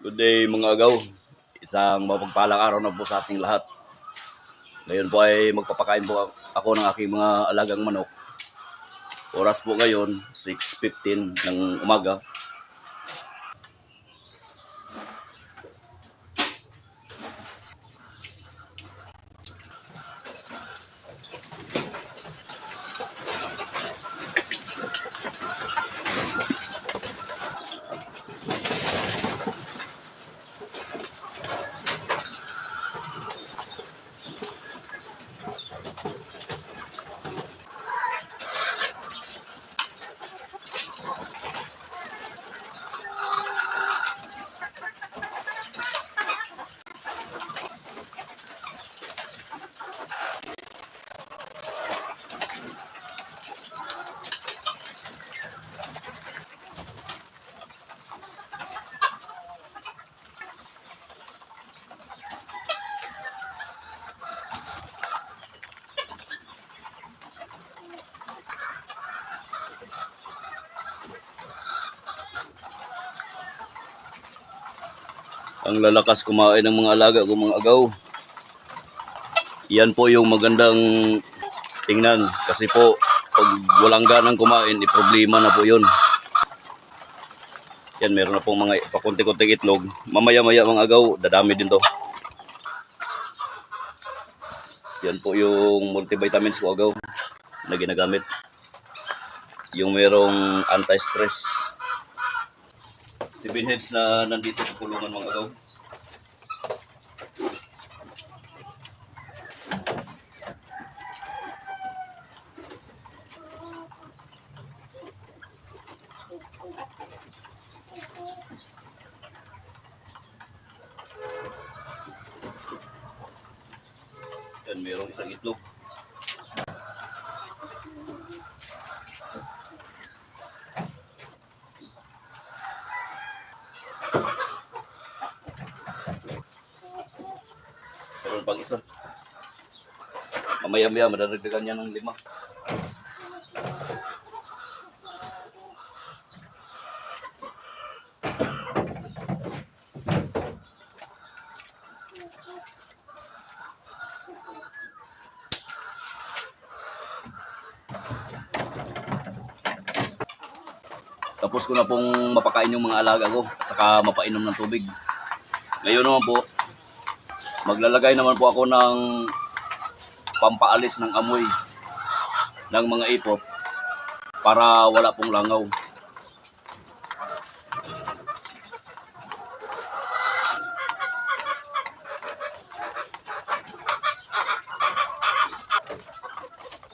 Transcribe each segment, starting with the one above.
Good day mga agaw. Isang mapagpalang araw na po sa ating lahat. Ngayon po ay magpapakain po ako ng aking mga alagang manok. Oras po ngayon, 6:15 ng umaga. Ang lalakas kumain ng mga alaga ko mga agaw. Yan po yung magandang tingnan kasi po pag walang ganang kumain, problema na po yun. Yan, meron na pong mga pakunti-kunting itlog. Mamaya-maya mga agaw, dadami din to. Yan po yung multivitamins po agaw na ginagamit. Yung merong anti-stress. 7 heads na nandito sa kulungan mga agaw. Yan, merong isang itlog. Meron pang isa. Mamaya-maya, madadagdagan niya ng 5. Tapos ko na pong mapakain yung mga alaga ko at saka mapainom ng tubig. Ngayon naman po, maglalagay naman po ako ng pampaalis ng amoy ng mga ipot para wala pong langaw.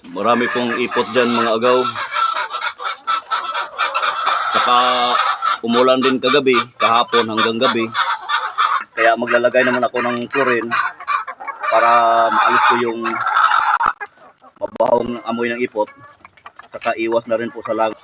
Marami pong ipot dyan mga agaw. Tsaka umulan din kagabi, kahapon hanggang gabi. Kaya maglalagay naman ako ng chlorine para maalis ko yung mabahong amoy ng ipot. Tsaka iwas na rin po sa langaw.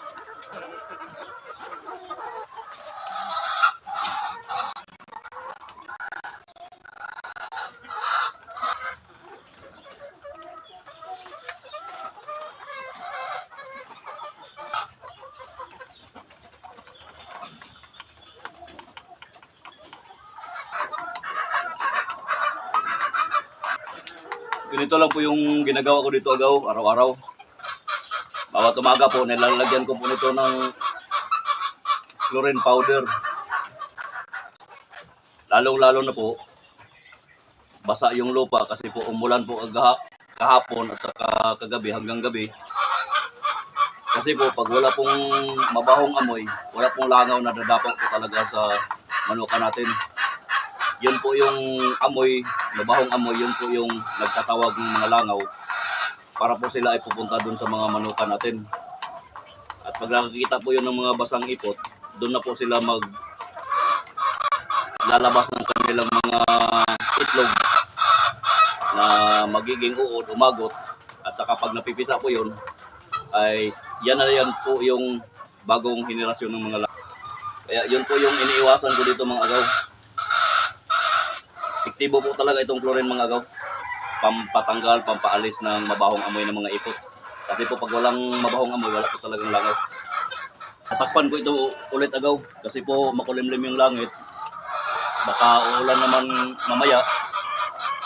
Ganito lang po yung ginagawa ko dito agaw, araw-araw. Bawat umaga po, nilalagyan ko po nito ng chlorine powder. Lalong-lalo na po, basa yung lupa kasi po umulan po kahapon at saka kagabi hanggang gabi. Kasi po pag wala pong mabahong amoy, wala pong langaw na dadapak po talaga sa manuka natin. Yun po yung amoy, mabahong amoy, yun po yung nagtatawag ng mga langaw para po sila ay pupunta dun sa mga manuka natin. At pag nakikita po yun ng mga basang ipot, dun na po sila lalabas ng kanilang mga itlog na magiging uod, umagot. At saka pag napipisa po yun, ay yan na yan po yung bagong henerasyon ng mga langaw. Kaya yun po yung iniiwasan ko dito mga agaw. Epektibo po talaga itong chlorine mga agaw. Pampatanggal, pampaalis ng mabahong amoy ng mga ipot. Kasi po pag walang mabahong amoy, wala po talagang langaw. Tatakpan ko ito ulit agaw kasi po makulimlim yung langit. baka uulan naman mamaya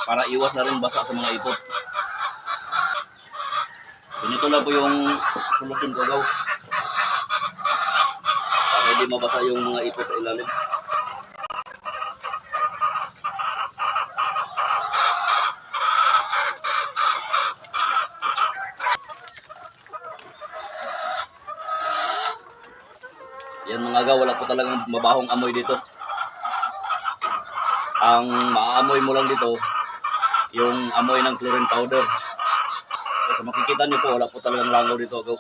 para iwas na rin basa sa mga ipot. Ganito lang po yung solusyon ko gaw. Para hindi mabasa yung mga ipot sa ilalim. Yan mga gaw, wala po talagang mabahong amoy dito. Ang maaamoy mo lang dito, yung amoy ng chlorine powder. So makikita nyo po, wala po talagang langaw dito gaw.